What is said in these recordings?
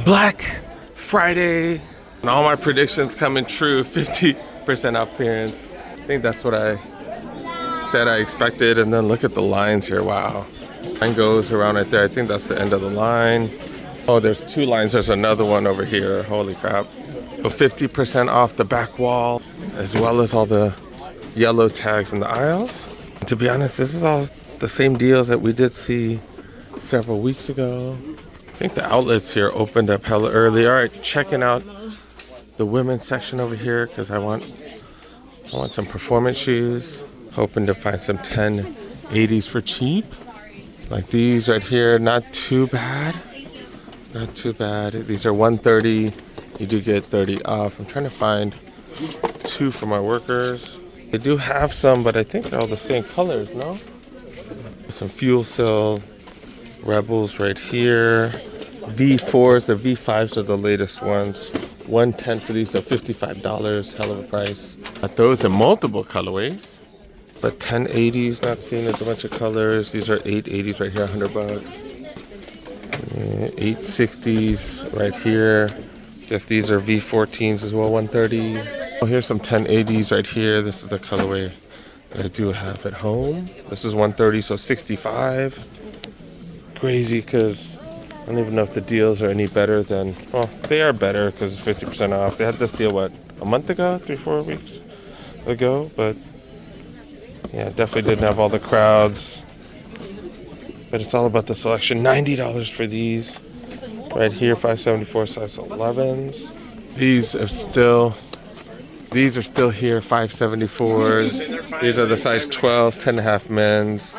Black Friday. And all my predictions coming true. 50% off clearance. I think that's what I said I expected. And then look at the lines here. Wow. Line goes around right there. I think that's the end of the line. Oh, there's two lines. There's another one over here. Holy crap. So 50% off the back wall, as well as all the yellow tags in the aisles. To be honest, this is all the same deals that we did see several weeks ago. I think the outlets here opened up hella early. All right, checking out the women's section over here because I want some performance shoes. Hoping to find some 1080s for cheap. Like these right here, not too bad. Not too bad. These are 130. You do get 30 off. I'm trying to find two for my workers. They do have some, but I think they're all the same colors, no? Some fuel cell Rebels right here. V4s, the V5s are the latest ones. 110 for these, so $55, hell of a price. Got those in multiple colorways. But 1080s, not seeing a bunch of colors. These are 880s right here, $100. 860s right here. Guess these are V14s as well, 130. Oh, here's some 1080s right here. This is the colorway that I do have at home. This is 130, so 65. Crazy, because I don't even know if the deals are any better than, well, they are better because it's 50% off. They had this deal, what, a month ago? 3-4 weeks ago? But yeah, definitely didn't have all the crowds. But it's all about the selection. $90 for these. Right here, 574 size 11s. These are still here, 574s. These are the size 12s, 10.5 men's.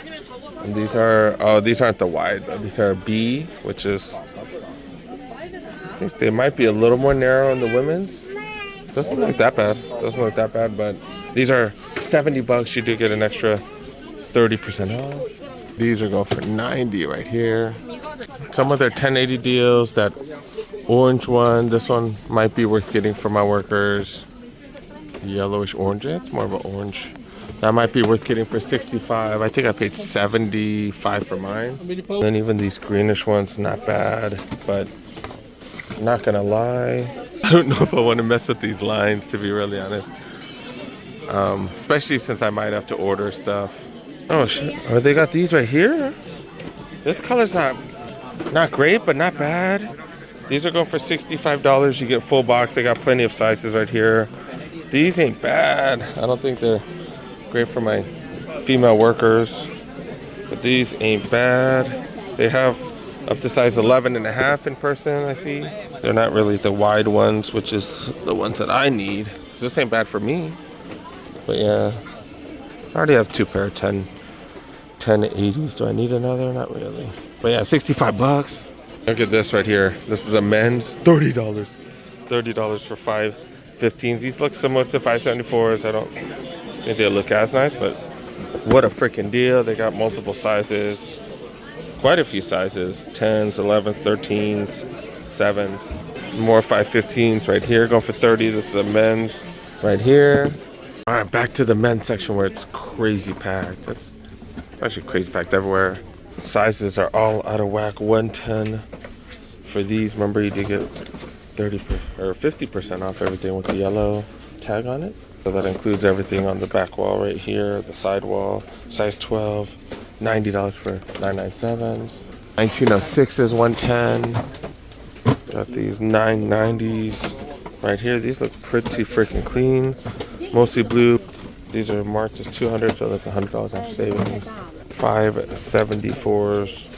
And these aren't the wide though. These are B, which is, I think they might be a little more narrow in the women's. Doesn't look that bad. But these are $70. You do get an extra 30% off. These are going for $90 right here. Some of their 1080 deals, that orange one, this one might be worth getting for my workers. Yellowish orange, it's more of an orange. That might be worth getting for $65. I think I paid $75 for mine. And even these greenish ones, not bad, but not gonna lie, I don't know if I want to mess with these lines, to be really honest. Especially since I might have to order stuff. Oh shit, oh, they got these right here? This color's not great, but not bad. These are going for $65. You get full box. They got plenty of sizes right here. These ain't bad. I don't think they're great for my female workers, but these ain't bad. They have up to size 11.5 in person, I see. They're not really the wide ones, which is the ones that I need. So this ain't bad for me. But yeah, I already have two pair of 1080s. Do I need another? Not really. But yeah, $65. Look at this right here. This is a men's $30. $30 for 515s. These look similar to 574s. I don't think they look as nice, but what a freaking deal. They got multiple sizes. Quite a few sizes. 10s, 11s, 13s, 7s. More 515s right here. Going for $30. This is a men's right here. All right, back to the men's section where it's crazy packed. It's actually crazy packed everywhere. Sizes are all out of whack. 110 for these. Remember, you did get 30 or 50% off everything with the yellow tag on it. So that includes everything on the back wall right here, the side wall. Size 12, $90 for 997s. 1906s, 110. Got these 990s right here. These look pretty freaking clean. Mostly blue. These are marked as 200, so that's $100 off savings. 574s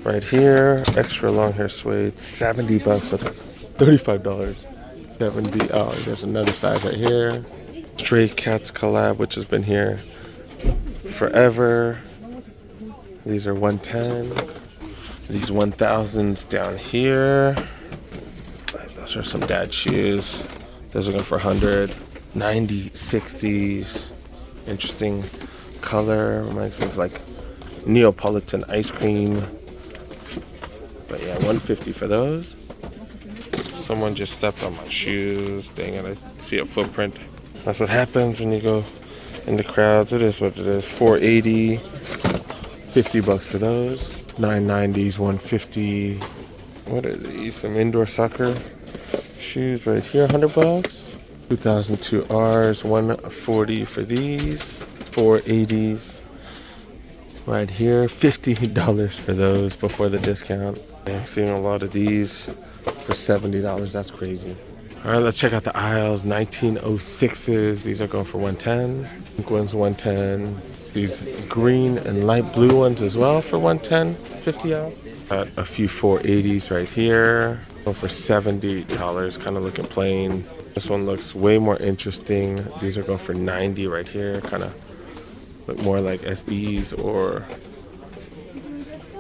right here. Extra long hair suede, $70, so $35. 70. Oh, there's another size right here. Stray Cats collab, which has been here forever. These are 110. These 1000s down here. Those are some dad shoes. Those are going for 100. 90 60s. Interesting color. Reminds me of like Neapolitan ice cream. But yeah, 150 for those. Someone just stepped on my shoes. Dang it, I see a footprint. That's what happens when you go in the crowds. It is what it is. 480. $50 for those. 990s, 150. What are these? Some indoor soccer shoes right here, 100 bucks. 2002 Rs, 140 for these. 480s right here, $50 for those before the discount. I'm seeing a lot of these for $70. That's crazy. All right, let's check out the aisles. 1906s. These are going for 110. Pink ones 110. These green and light blue ones as well for 110. 50 off. Got a few 480s right here. Going for $70. Kind of looking plain. This one looks way more interesting. These are going for 90 right here. Kind of look more like SBs or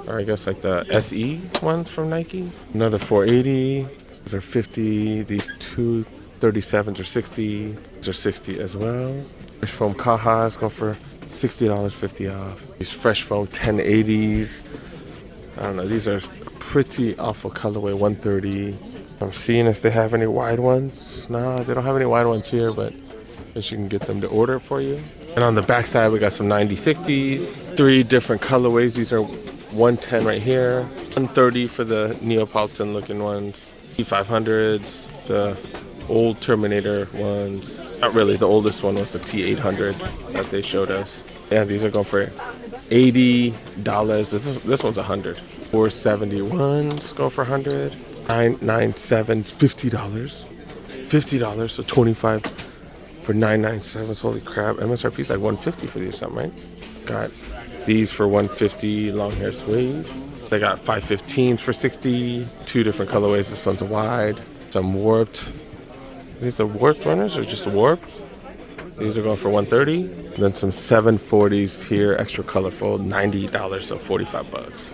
I guess like the SE ones from Nike. Another 480. These are 50. These 237s are 60. These are 60 as well. Fresh foam Cajas go for $60, 50 off. These fresh foam 1080s. I don't know. These are pretty awful colorway, 130. I'm seeing if they have any wide ones. No, they don't have any wide ones here, but I guess you can get them to order it for you. And on the back side, we got some 9060s. 3 different colorways. These are 110 right here. 130 for the Neapolitan looking ones. T500s, the old Terminator ones. Not really, the oldest one was the T800 that they showed us. Yeah, these are going for $80. This one's 100. 471s go for 100. 997, $50. $50, so 25 for 997s. Holy crap. MSRP is like 150 for these or something, right? Got these for 150, long hair suede. They got 515s for 60. 2 different colorways. This one's a wide. Some warped. These are warped runners or just warped? These are going for 130. Then some 740s here, extra colorful, $90, so 45 bucks.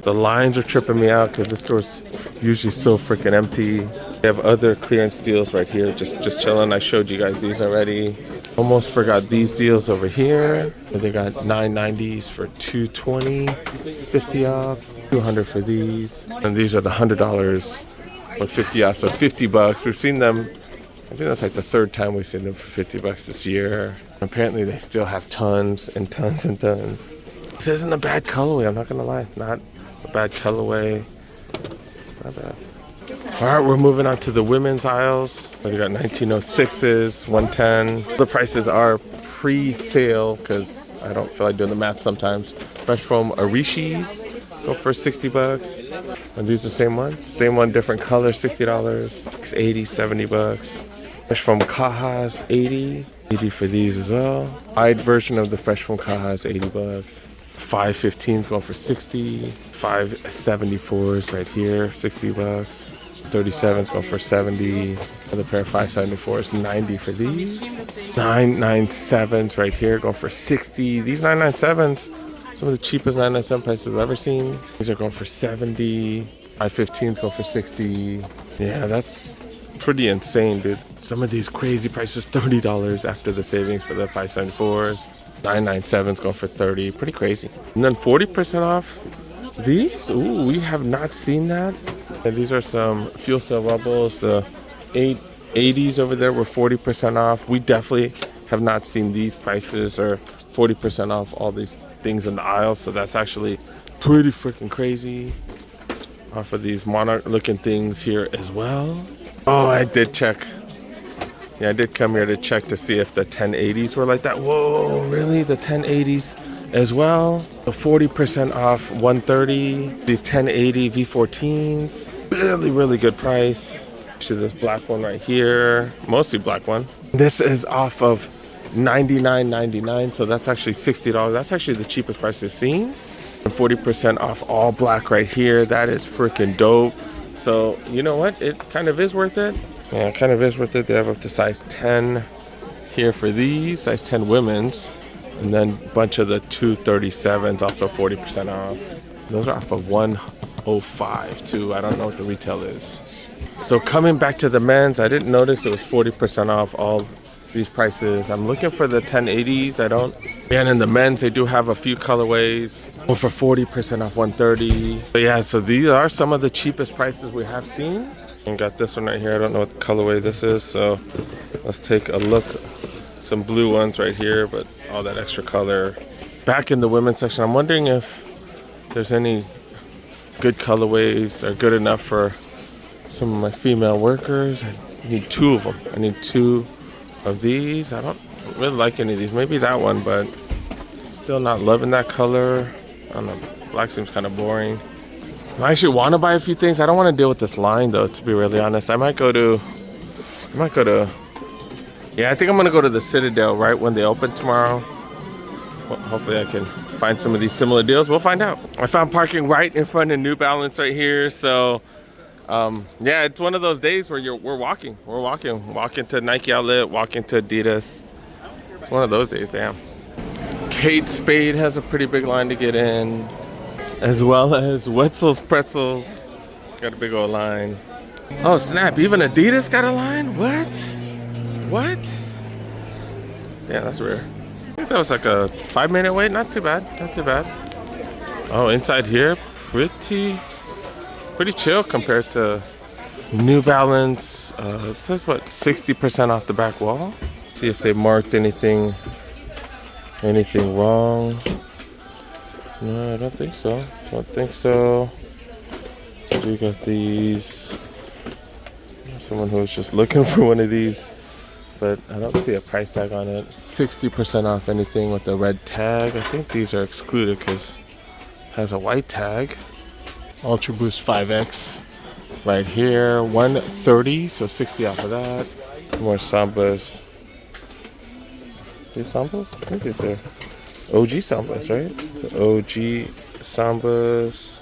The lines are tripping me out because this store's usually so freaking empty. They have other clearance deals right here, just chilling. I showed you guys these already. Almost forgot these deals over here. They got 990s for 220, 50 off, 200 for these. And these are the $100 with 50 off, so 50 bucks. We've seen them, I think that's like the 3rd time we've seen them for 50 bucks this year. Apparently they still have tons and tons and tons. This isn't a bad colorway, I'm not gonna lie. Not a bad colorway. Not bad. All right, we're moving on to the women's aisles. We got 1906s, 110. The prices are pre-sale because I don't feel like doing the math sometimes. Fresh foam Arishis go for 60 bucks. And these are the same one? Same one, different color, $60. 80, 70 bucks. Fresh foam Cajas, 80. 80 for these as well. Wide version of the fresh foam Cajas, 80 bucks. 515s going for 60. 574s right here, 60 bucks. 37s going for 70. Another pair of 574s, 90 for these. 997s right here going for 60. These 997s, some of the cheapest 997 prices I've ever seen. These are going for 70. 515s go for 60. Yeah, that's pretty insane, dude. Some of these crazy prices, $30 after the savings for the 574s. 997s going for 30. Pretty crazy. And then 40% off these. Ooh, we have not seen that. And these are some fuel cell Rebels. The 880s over there were 40% off. We definitely have not seen these prices or 40% off all these things in the aisle. So that's actually pretty freaking crazy. Off of these Monarch looking things here as well. Oh, I did check. Yeah, I did come here to check to see if the 1080s were like that. Whoa, really? The 1080s as well? The 40% off 130. These 1080 V14s. Really, really good price. Actually, this black one right here. Mostly black one. This is off of $99.99, so that's actually $60. That's actually the cheapest price I've seen. And 40% off all black right here. That is freaking dope. So, you know what? It kind of is worth it. Yeah, it kind of is worth it. They have up to size 10 here for these. Size 10 women's. And then a bunch of the 237s, also 40% off. Those are off of 105 too. I don't know what the retail is. So coming back to the men's, I didn't notice it was 40% off all these prices. I'm looking for the 1080s. I don't. And in the men's, they do have a few colorways. Well, for 40% off 130. But yeah, so these are some of the cheapest prices we have seen. And got this one right here. I don't know what colorway this is, so let's take a look. Some blue ones right here, but all that extra color. Back in the women's section, I'm wondering if there's any Good colorways are good enough for some of my female workers. I need 2 of them. I need 2 of these. I don't really like any of these. Maybe that one, but still not loving that color. I don't know. Black seems kind of boring. I actually want to buy a few things. I don't want to deal with this line though, to be really honest. I might go to, yeah, I think I'm going to go to the Citadel right when they open tomorrow. Well, hopefully I can find some of these similar deals. We'll find out. I found parking right in front of New Balance right here. So yeah, it's one of those days where we're walking to Nike Outlet, walking to Adidas. It's one of those days, damn. Kate Spade has a pretty big line to get in, as well as Wetzel's Pretzels. Got a big old line. Oh snap, even Adidas got a line? What? Yeah, that's rare. I think that was like a 5-minute wait. Not too bad. Oh, inside here, pretty chill compared to New Balance. It says what, 60% off the back wall. See if they marked anything wrong. No, I don't think so. We got these. Someone who was just looking for one of these, but I don't see a price tag on it. 60% off anything with the red tag. I think these are excluded because it has a white tag. Ultra Boost 5X right here, $130, so 60 off of that. More Sambas. These Sambas? I think these are OG Sambas, right? So OG Sambas.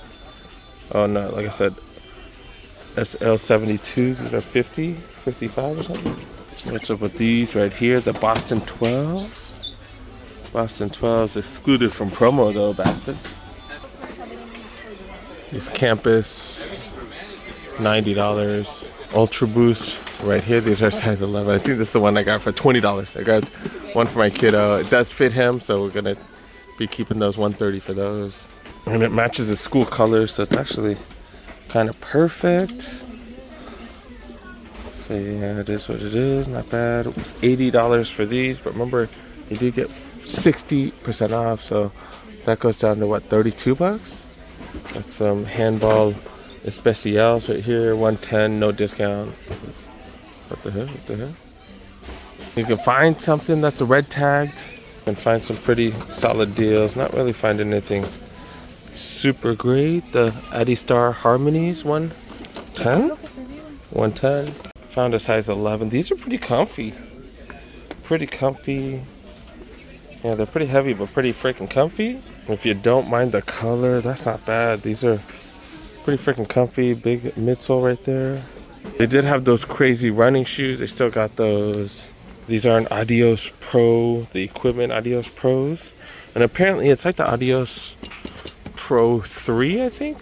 Oh no, like I said, SL72s, these are 50, 55 or something. What's up with these right here? The Boston 12s. Boston 12s excluded from promo though, bastards. These Campus, $90. Ultra Boost right here. These are size 11. I think this is the one I got for $20. I got one for my kiddo. It does fit him, so we're gonna be keeping those $130 for those. And it matches the school colors, so it's actually kind of perfect. So yeah, it is what it is. Not bad. It was $80 for these, but remember, you do get 60% off, so that goes down to what, 32 bucks? Got some handball especials right here, 110, no discount. What the hell? You can find something that's a red tagged. You can find some pretty solid deals. Not really finding anything super great. The Adistar Harmonies, 110. Found a size 11. These are pretty comfy. Yeah, they're pretty heavy, but pretty freaking comfy. If you don't mind the color, that's not bad. These are pretty freaking comfy. Big midsole right there. They did have those crazy running shoes. They still got those. These are an Adios Pro, the equipment Adios Pros. And apparently it's like the Adios Pro 3, I think.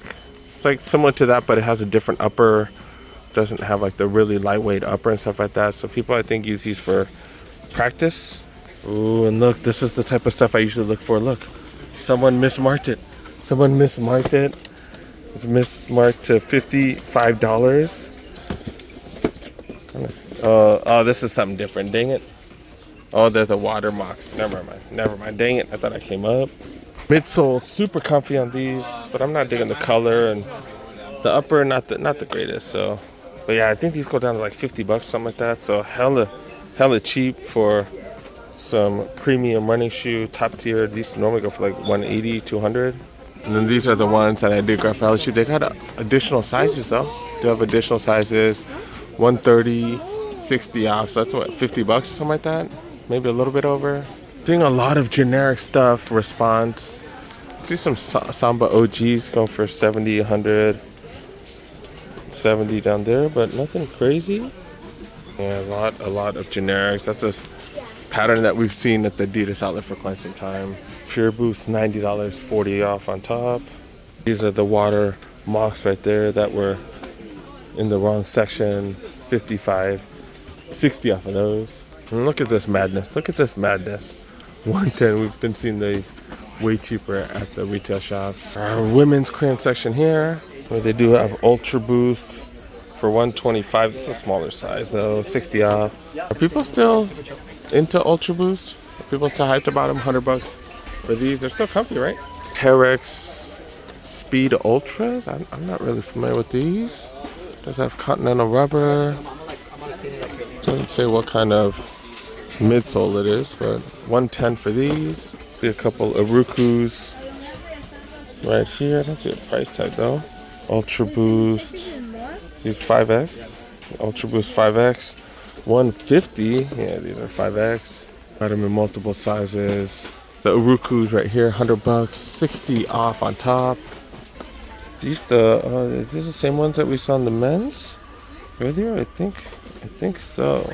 It's like similar to that, but it has a different upper. Doesn't have like the really lightweight upper and stuff like that. So people, I think, use these for practice. Ooh, and look, this is the type of stuff I usually look for. Look, someone mismarked it. It's mismarked to $55. Oh, this is something different. Dang it. Oh, they're the watermarks. Never mind. Dang it. I thought I came up. Midsole, super comfy on these, but I'm not digging the color, and the upper, not the greatest. So, but yeah, I think these go down to like $50, something like that. So hella cheap for some premium running shoe, top tier. These normally go for like $180, $200. And then these are the ones that I did grab for LSU. They got additional sizes though. They have additional sizes, $130, 60 off. So that's what, $50, something like that. Maybe a little bit over. Seeing a lot of generic stuff. Response. See some Samba OGs going for 70, 100, 70 down there, but nothing crazy. Yeah, a lot of generics. That's a pattern that we've seen at the Adidas Outlet for quite some time. Pure Boost, $90, 40 off on top. These are the water mocks right there that were in the wrong section. 55, 60 off of those. And look at this madness. 110. We've been seeing these way cheaper at the retail shops. Our women's clearance section here, where they do have Ultra Boost for $125. This is a smaller size though, 60 off. Are people still into Ultra Boost? Are people still hyped about them? $100 for these. They're still comfy, right? Terex Speed Ultras. I'm not really familiar with these. Does have Continental rubber. Doesn't say what kind of midsole it is, but 110 for these. Be a couple of Urukus right here. I don't see a price tag though. Ultra Boost. These 5X. Ultra Boost 5X. 150. Yeah, these are 5X. Got them in multiple sizes. The Urukus right here, $100, 60 off on top. These is this the same ones that we saw in the men's earlier? I think so.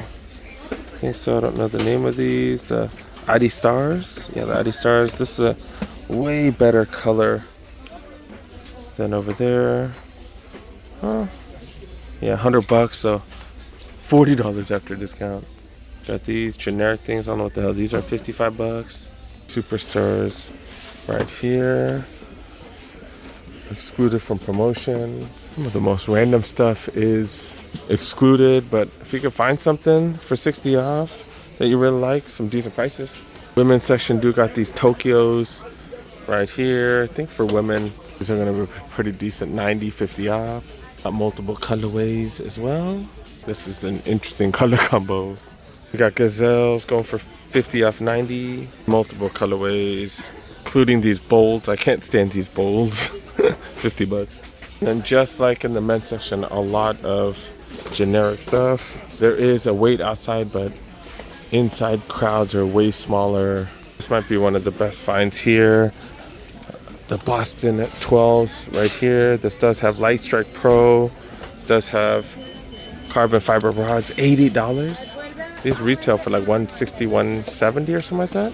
I don't know the name of these. The Adidas Stars. Yeah, the Adidas Stars. This is a way better color than over there. Huh? Yeah, $100, so $40 after discount. Got these generic things. I don't know what the hell these are. $55. Superstars right here. Excluded from promotion. Some of the most random stuff is excluded, but if you can find something for 60 off that you really like, some decent prices. Women's section do got these Tokyos right here. I think for women, these are gonna be pretty decent, 90, 50 off. Got multiple colorways as well. This is an interesting color combo. We got Gazelles going for 50 off 90. Multiple colorways, including these bolds. I can't stand these bolds. $50. And just like in the men's section, a lot of generic stuff. There is a wait outside, but inside crowds are way smaller. This might be one of the best finds here. The Boston at 12s right here. This does have Light Strike Pro. Does have carbon fiber rods. $80. These retail for like $160, $170 or something like that.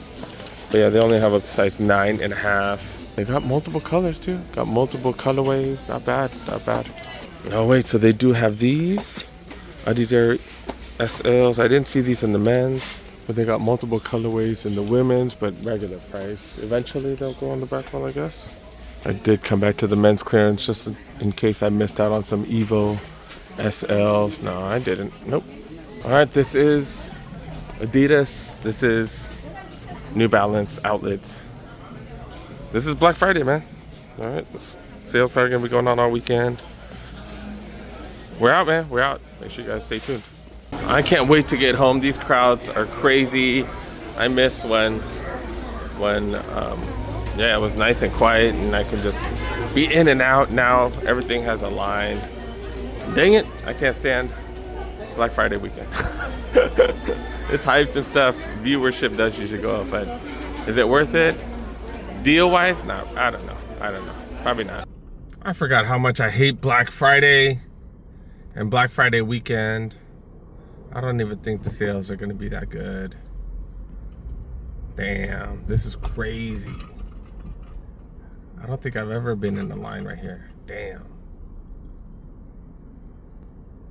But yeah, they only have up to size 9.5. They got multiple colors too. Got multiple colorways. Not bad, not bad. Oh wait, so they do have these. These are SLs. I didn't see these in the men's, but they got multiple colorways in the women's, but regular price. Eventually they'll go on the back wall, I guess. I did come back to the men's clearance just in case I missed out on some Evo SLs. No, I didn't. Nope. All right, this is Adidas. This is New Balance Outlet. This is Black Friday, man. All right, this sale's probably gonna be going on all weekend. We're out, man. We're out. Make sure you guys stay tuned. I can't wait to get home. These crowds are crazy. I miss when yeah, it was nice and quiet and I can just be in and out. Now everything has a line. Dang it, I can't stand Black Friday weekend. It's hyped and stuff. Viewership does usually go up, but is it worth it? Deal wise? No, I don't know. Probably not. I forgot how much I hate Black Friday and Black Friday weekend. I don't even think the sales are gonna be that good. Damn, this is crazy. I don't think I've ever been in the line right here. Damn.